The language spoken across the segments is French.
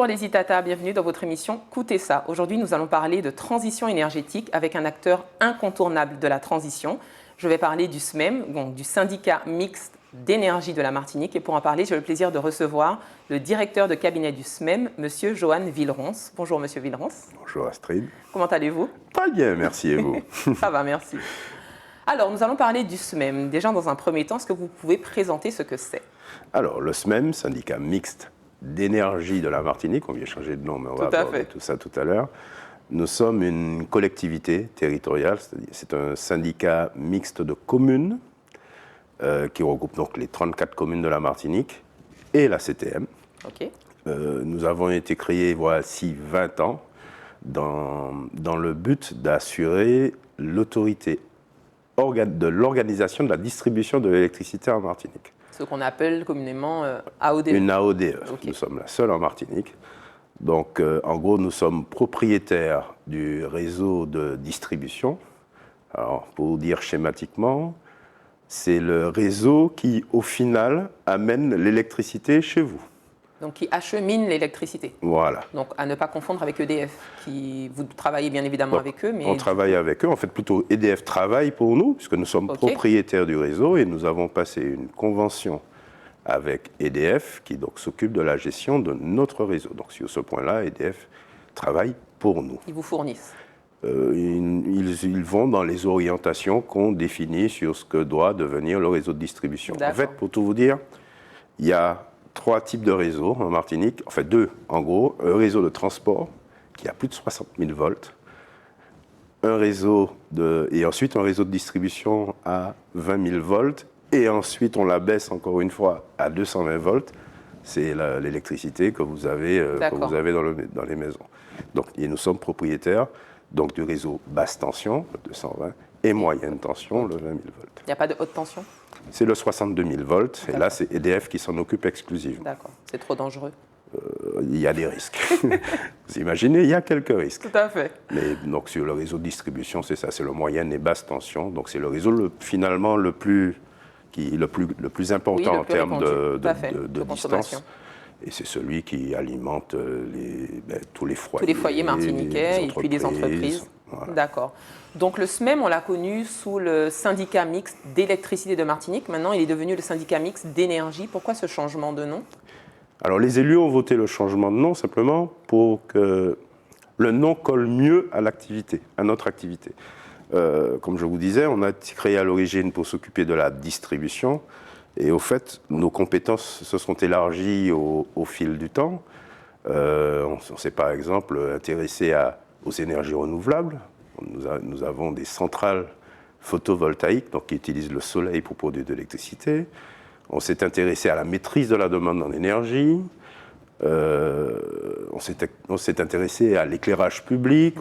Bonjour les Itata, bienvenue dans votre émission Coutez ça. Aujourd'hui, nous allons parler de transition énergétique avec un acteur incontournable de la transition. Je vais parler du SMEM, donc du syndicat mixte d'énergie de la Martinique. Et pour en parler, j'ai le plaisir de recevoir le directeur de cabinet du SMEM, Monsieur Johan Villerons. Bonjour Monsieur Villerons. Bonjour Astrid. Comment allez-vous? Très bien, merci et vous? Ça va, merci. Alors, nous allons parler du SMEM. Déjà, dans un premier temps, est-ce que vous pouvez présenter ce que c'est? Alors, le SMEM, syndicat mixte d'énergie de la Martinique, on vient changer de nom, mais on va aborder tout ça tout à l'heure. Nous sommes une collectivité territoriale, c'est un syndicat mixte de communes qui regroupe donc les 34 communes de la Martinique et la CTM. Okay. Nous avons été créés voici 20 ans dans le but d'assurer l'autorité de l'organisation de la distribution de l'électricité en Martinique. Ce qu'on appelle communément AODE. Une AODE. Okay. Nous sommes la seule en Martinique. Donc, en gros, nous sommes propriétaires du réseau de distribution. Alors, pour dire schématiquement, c'est le réseau qui, au final, amène l'électricité chez vous. Donc, qui achemine l'électricité. Voilà. Donc, à ne pas confondre avec EDF, vous travaillez bien évidemment avec eux. Mais on travaille avec eux. En fait, plutôt, EDF travaille pour nous, puisque nous sommes propriétaires du réseau et nous avons passé une convention avec EDF, qui donc s'occupe de la gestion de notre réseau. Donc, sur ce point-là, EDF travaille pour nous. Ils vous fournissent? Ils vont dans les orientations qu'on définit sur ce que doit devenir le réseau de distribution. En fait, pour tout vous dire, il y a 3 types de réseaux en Martinique, en fait 2 en gros. Un réseau de transport qui a plus de 60 000 volts, et ensuite un réseau de distribution à 20 000 volts, et ensuite on la baisse encore une fois à 220 volts. C'est l'électricité que vous avez, dans les maisons. Donc, et nous sommes propriétaires donc, du réseau basse tension, le 220, et moyenne tension, le 20 000 volts. Il n'y a pas de haute tension? C'est le 62 000 volts, et là, c'est EDF qui s'en occupe exclusivement. D'accord, c'est trop dangereux. Il y a des risques. Vous imaginez, il y a quelques risques. Tout à fait. Mais donc, sur le réseau de distribution, c'est ça, c'est le moyenne et basse tension. Donc, c'est le réseau finalement le plus important en termes de distance. Et c'est celui qui alimente tous les foyers. Tous les foyers martiniquais et puis les entreprises. Voilà. D'accord. Donc le SMEM, on l'a connu sous le syndicat mixte d'électricité de Martinique. Maintenant, il est devenu le syndicat mixte d'énergie. Pourquoi ce changement de nom? Alors les élus ont voté le changement de nom simplement pour que le nom colle mieux à l'activité, à notre activité. Comme je vous disais, on a été créé à l'origine pour s'occuper de la distribution. Et au fait, nos compétences se sont élargies au fil du temps. On s'est par exemple intéressé aux énergies renouvelables. Nous avons des centrales photovoltaïques donc, qui utilisent le soleil pour produire de l'électricité. On s'est intéressé à la maîtrise de la demande en énergie. On s'est intéressé à l'éclairage public.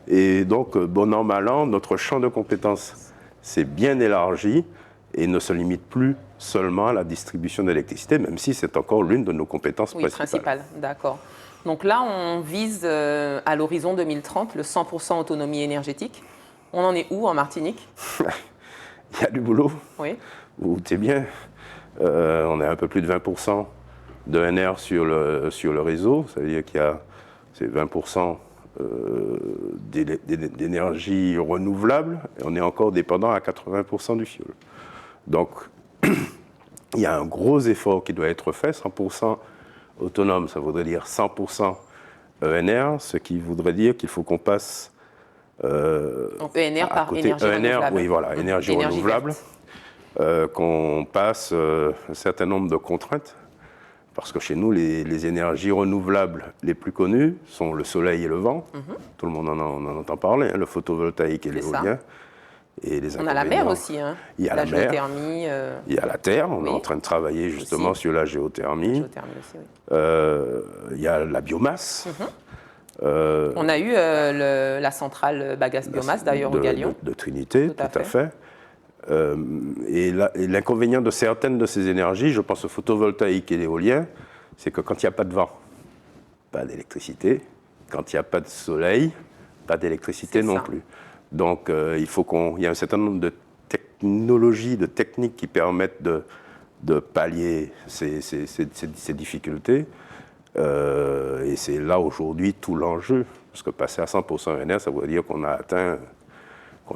Et donc, bon an, mal an, notre champ de compétences s'est bien élargi et ne se limite plus seulement à la distribution d'électricité, même si c'est encore l'une de nos compétences principales. D'accord. Donc là, on vise à l'horizon 2030 le 100% autonomie énergétique. On en est où en Martinique? Il y a du boulot. Oui. Vous vous doutez bien. On est un peu plus de 20% d'ENR sur le réseau. Ça veut dire qu'il y a 20% d'énergie renouvelable et on est encore dépendant à 80% du fioul. Donc, il y a un gros effort qui doit être fait. 100% autonome, ça voudrait dire 100% ENR, ce qui voudrait dire qu'il faut qu'on passe donc ENR par énergie renouvelable. Oui, voilà, énergie renouvelable. Qu'on passe un certain nombre de contraintes. Parce que chez nous, les énergies renouvelables les plus connues sont le soleil et le vent. Tout le monde en entend parler, hein, le photovoltaïque et l'éolien. On a la mer aussi, hein. Il y a la géothermie. Il y a la terre, on est en train de travailler justement sur la géothermie. Aussi, oui. Il y a la biomasse. On a eu la centrale bagasse biomasse d'ailleurs au Galion. De Trinité, tout à fait. Et l'inconvénient de certaines de ces énergies, je pense au photovoltaïque et l'éolien, c'est que quand il n'y a pas de vent, pas d'électricité. Quand il n'y a pas de soleil, pas d'électricité non plus. Donc il y a un certain nombre de technologies, de techniques qui permettent de pallier ces difficultés. Et c'est là aujourd'hui tout l'enjeu, parce que passer à 100% ENR, ça veut dire qu'on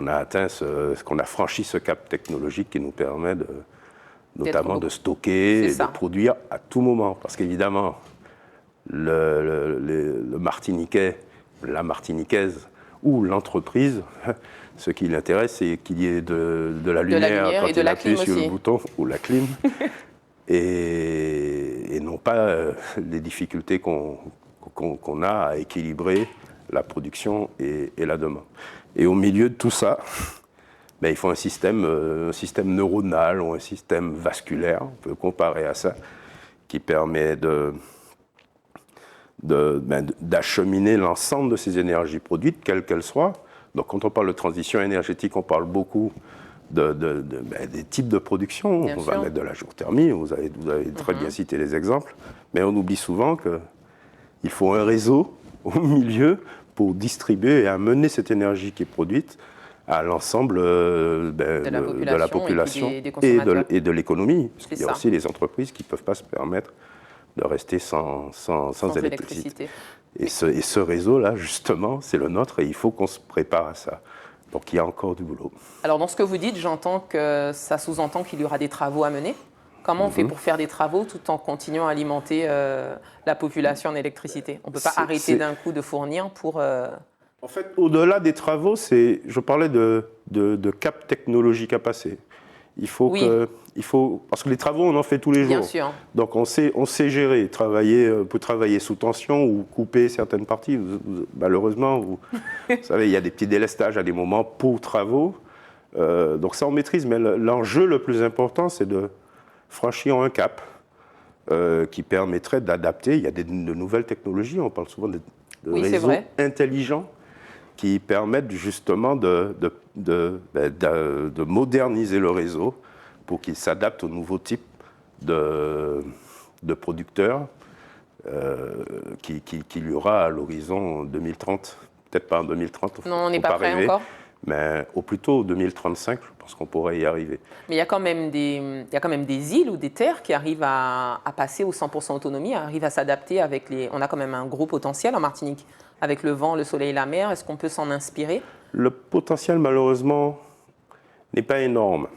a franchi ce cap technologique qui nous permet notamment de stocker et de produire à tout moment. Parce qu'évidemment, le Martiniquais, la Martiniquaise ou l'entreprise, ce qui l'intéresse, c'est qu'il y ait de la lumière quand il appuie sur le bouton, ou la clim, et non pas les difficultés qu'on a à équilibrer la production et la demande. Et au milieu de tout ça, il faut un système neuronal ou un système vasculaire, on peut comparer à ça, qui permet d'acheminer l'ensemble de ces énergies produites, quelles qu'elles soient. Donc quand on parle de transition énergétique, on parle beaucoup des types de production. On va mettre de la géothermie, vous avez très bien cité les exemples, mais on oublie souvent qu'il faut un réseau au milieu pour distribuer et amener cette énergie qui est produite à l'ensemble de la population et de l'économie. Parce qu'il y a aussi les entreprises qui ne peuvent pas se permettre de rester sans électricité. Et ce réseau-là, justement, c'est le nôtre et il faut qu'on se prépare à ça. Donc il y a encore du boulot. Alors dans ce que vous dites, j'entends que ça sous-entend qu'il y aura des travaux à mener. Comment on fait pour faire des travaux tout en continuant à alimenter la population en électricité? On ne peut pas arrêter d'un coup de fournir pour... En fait, au-delà des travaux, je parlais de cap technologique à passer. Parce que les travaux, on en fait tous les jours. Bien sûr. Donc on sait gérer, on peut travailler sous tension ou couper certaines parties. Malheureusement, vous savez, il y a des petits délestages à des moments pour travaux. Donc ça, on maîtrise. Mais l'enjeu le plus important, c'est de franchir un cap qui permettrait d'adapter. Il y a de nouvelles technologies, on parle souvent de réseaux intelligents qui permettent justement de moderniser le réseau pour qu'il s'adapte aux nouveaux types de producteurs qu'il y aura à l'horizon 2030. Peut-être pas en 2030. Non, on n'est pas prêt encore. Mais au plus tôt 2035, je pense qu'on pourrait y arriver. Mais il y a quand même des îles ou des terres qui arrivent à passer aux 100% autonomie, arrivent à s'adapter avec les... On a quand même un gros potentiel en Martinique, avec le vent, le soleil et la mer. Est-ce qu'on peut s'en inspirer? Le potentiel, malheureusement, n'est pas énorme.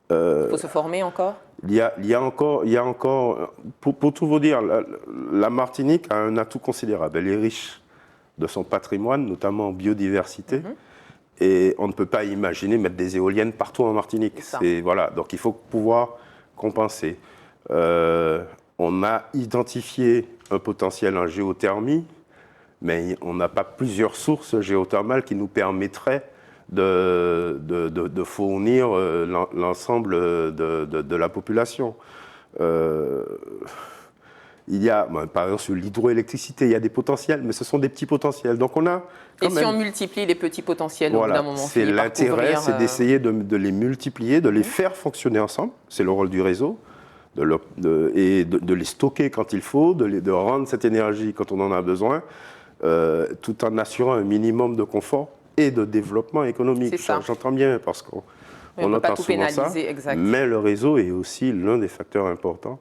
Il faut se former encore? Il y a encore pour tout vous dire, la Martinique a un atout considérable. Elle est riche de son patrimoine, notamment en biodiversité. Et on ne peut pas imaginer mettre des éoliennes partout en Martinique. Voilà, donc il faut pouvoir compenser. On a identifié un potentiel en géothermie, mais on n'a pas plusieurs sources géothermales qui nous permettraient de fournir l'ensemble de la population. Il y a, par exemple, sur l'hydroélectricité, il y a des potentiels, mais ce sont des petits potentiels. Donc on a si on multiplie les petits potentiels au bout d'un moment, c'est l'intérêt, c'est d'essayer de les multiplier, de les faire fonctionner ensemble. C'est le rôle du réseau, et de les stocker quand il faut, de rendre cette énergie quand on en a besoin, tout en assurant un minimum de confort et de développement économique. J'entends bien, parce qu'on entend souvent ça, mais le réseau est aussi l'un des facteurs importants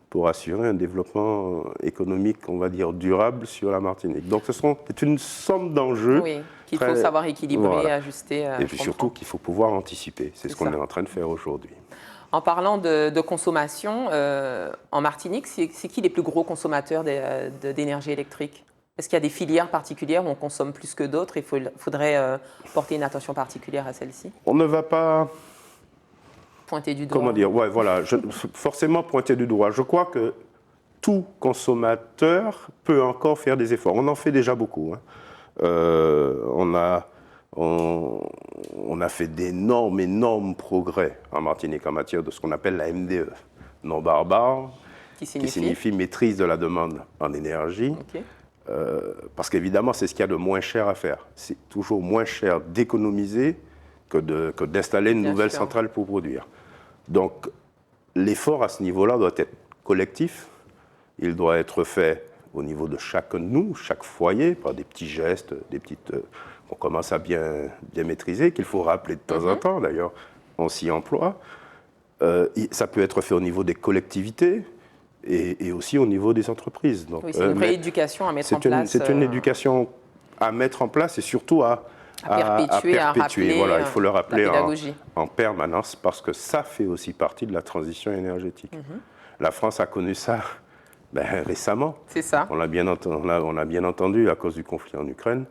pour assurer un développement économique, on va dire, durable sur la Martinique. Donc c'est une somme d'enjeux. Oui, qu'il faut savoir équilibrer et ajuster. Et puis surtout qu'il faut pouvoir anticiper. C'est ce qu'on est en train de faire aujourd'hui. En parlant de consommation, en Martinique, c'est qui les plus gros consommateurs d'énergie électrique? Est-ce qu'il y a des filières particulières où on consomme plus que d'autres et il faudrait porter une attention particulière à celle-ci? On ne va pas... Pointer du doigt. Comment dire? Ouais, voilà, forcément pointer du doigt. Je crois que tout consommateur peut encore faire des efforts. On en fait déjà beaucoup. On a fait d'énormes progrès en Martinique en matière de ce qu'on appelle la MDE, non barbare, qui signifie maîtrise de la demande en énergie. Parce qu'évidemment, c'est ce qu'il y a de moins cher à faire. C'est toujours moins cher d'économiser que d'installer une nouvelle centrale pour produire. Donc, l'effort à ce niveau-là doit être collectif. Il doit être fait au niveau de chacun de nous, chaque foyer, par des petits gestes, qu'on commence à bien maîtriser, qu'il faut rappeler de temps en temps, d'ailleurs, on s'y emploie. Ça peut être fait au niveau des collectivités et aussi au niveau des entreprises. Donc, oui, c'est une rééducation à mettre en place. C'est une éducation à mettre en place et surtout à perpétuer. À rappeler, voilà, il faut le rappeler en permanence parce que ça fait aussi partie de la transition énergétique. La France a connu ça récemment. C'est ça. On a bien entendu, à cause du conflit en Ukraine,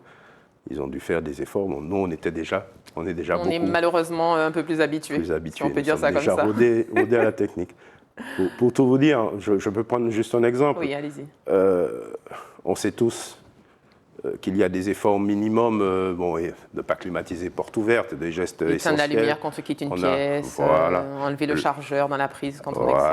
ils ont dû faire des efforts. Bon, nous, on est déjà on est malheureusement un peu plus habitués. Si on peut dire ça comme ça. Rodés à la technique. Pour tout vous dire, je peux prendre juste un exemple. Oui, allez-y. On sait tous qu'il y a des efforts minimums, et de ne pas climatiser porte ouverte, des gestes essentiels. Éteindre la lumière quand on quitte une pièce, enlever le chargeur dans la prise quand on etc.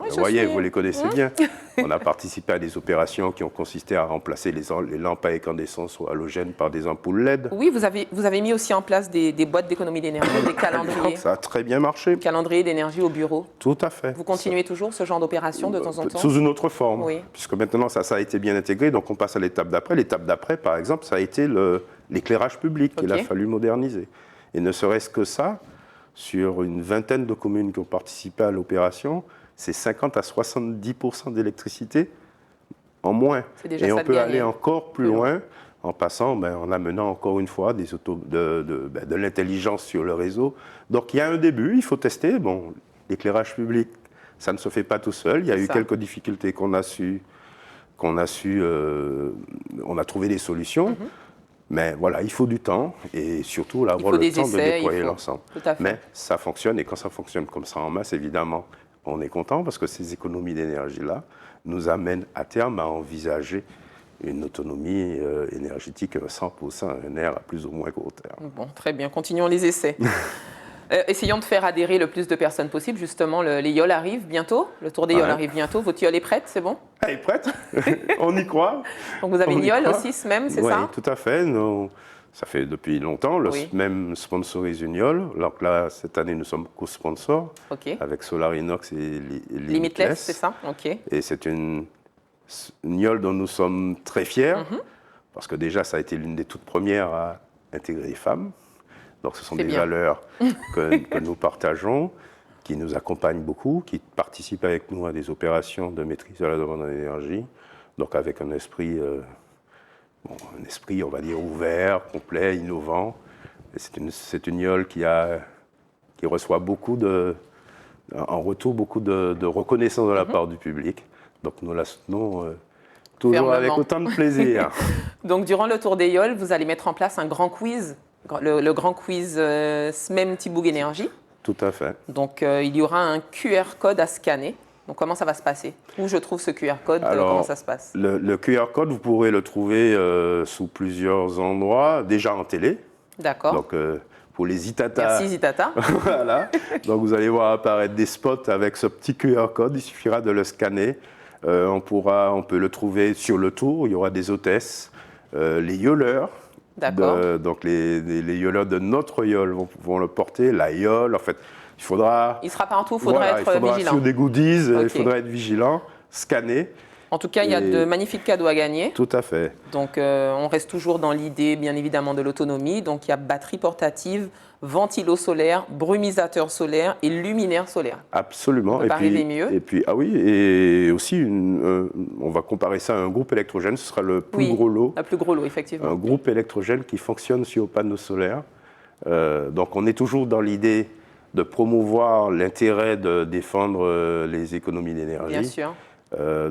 Oui, vous voyez, vous les connaissez bien. On a participé à des opérations qui ont consisté à remplacer les lampes à incandescence ou halogènes par des ampoules LED. Oui, vous avez mis aussi en place des boîtes d'économie d'énergie, des calendriers. Ça a très bien marché. Calendrier d'énergie au bureau. Tout à fait. Vous continuez toujours ce genre d'opération de temps en temps? Sous une autre forme, oui. Puisque maintenant ça a été bien intégré, donc on passe à l'étape d'après. L'étape d'après, par exemple, ça a été l'éclairage public qu'il a fallu moderniser. Et ne serait-ce que ça, sur une vingtaine de communes qui ont participé à l'opération, c'est 50 à 70% d'électricité en moins. Et on peut aller encore plus loin en en amenant encore une fois de l'intelligence sur le réseau. Donc il y a un début, il faut tester. Bon, l'éclairage public, ça ne se fait pas tout seul. Il y a eu quelques difficultés on a trouvé des solutions. Mais voilà, il faut du temps et surtout avoir le temps de déployer l'ensemble. Mais ça fonctionne et quand ça fonctionne comme ça en masse, évidemment, on est content parce que ces économies d'énergie-là nous amènent à terme à envisager une autonomie énergétique 100% ENR à plus ou moins court terme. Bon, très bien, continuons les essais. Essayons de faire adhérer le plus de personnes possible. Justement, les YOL arrivent bientôt. Le tour des YOL arrive bientôt. Votre YOL est prête, c'est bon? Elle est prête. On y croit. Donc vous avez une YOL aussi, SMEM, c'est ça? Oui, tout à fait. Ça fait depuis longtemps. Le SMEM sponsorise une YOL. Alors que là, cette année, nous sommes co-sponsors avec Solarinox et Limitless. C'est ça, ok. Et c'est une YOL dont nous sommes très fiers parce que déjà, ça a été l'une des toutes premières à intégrer les femmes. Donc ce sont des valeurs que nous partageons, qui nous accompagnent beaucoup, qui participent avec nous à des opérations de maîtrise de la demande en énergie, donc avec un esprit, on va dire, ouvert, complet, innovant. C'est une YOL qui reçoit en retour beaucoup de reconnaissance de la part du public. Donc nous la soutenons toujours avec autant de plaisir. Donc durant le tour des YOL, vous allez mettre en place un grand quiz. Le grand quiz SMEM Thiboug Énergie. Tout à fait. Donc, il y aura un QR code à scanner. Donc, comment ça va se passer? Où je trouve ce QR code? Comment ça se passe? Le QR code, vous pourrez le trouver sous plusieurs endroits. Déjà en télé. D'accord. Donc, pour les Zitata. Merci Zitata. Voilà. Donc, vous allez voir apparaître des spots avec ce petit QR code. Il suffira de le scanner. On peut le trouver sur le tour. Il y aura des hôtesses, les yoleurs. D'accord. Donc les yoleurs de notre YOL vont le porter, la YOL, en fait, il sera partout, il faudra être vigilant. Sur des goodies, il faudra être vigilant, scanner. En tout cas, il y a de magnifiques cadeaux à gagner. Tout à fait. Donc on reste toujours dans l'idée, bien évidemment, de l'autonomie. Donc il y a batterie portative, ventilo solaire, brumisateur solaire et luminaire solaire. Absolument. On peut pas rêver mieux. Et puis, et aussi, on va comparer ça à un groupe électrogène. Ce sera le plus gros lot. Le plus gros lot, effectivement. Un groupe électrogène qui fonctionne sur panneaux solaires. Donc on est toujours dans l'idée de promouvoir l'intérêt de défendre les économies d'énergie. Bien sûr.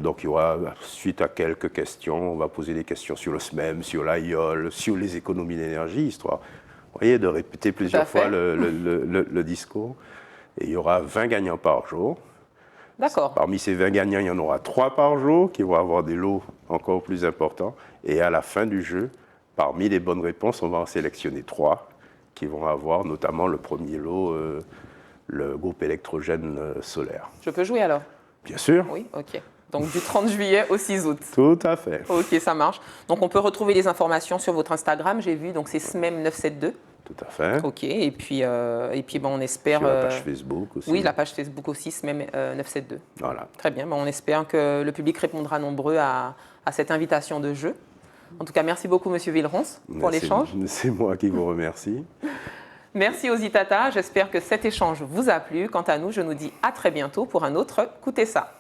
Donc il y aura, suite à quelques questions, on va poser des questions sur le SMEM, sur la YOL, sur les économies d'énergie, histoire, vous voyez, de répéter plusieurs fois le discours. Et il y aura 20 gagnants par jour. D'accord. Parmi ces 20 gagnants, il y en aura 3 par jour qui vont avoir des lots encore plus importants. Et à la fin du jeu, parmi les bonnes réponses, on va en sélectionner 3 qui vont avoir notamment le premier lot, le groupe électrogène solaire. Je peux jouer alors? Bien sûr. Oui, ok. Donc du 30 juillet au 6 août. Tout à fait. Ok, ça marche. Donc on peut retrouver les informations sur votre Instagram, j'ai vu, donc c'est SMEM972. Tout à fait. Ok, et puis on espère... Sur la page Facebook aussi. Oui, la page Facebook aussi, SMEM972. Voilà. Très bien, on espère que le public répondra nombreux à cette invitation de jeu. En tout cas, merci beaucoup, Monsieur Villerons, pour l'échange. C'est moi qui vous remercie. Merci aux Zitata, j'espère que cet échange vous a plu. Quant à nous, je nous dis à très bientôt pour un autre Écoutez ça.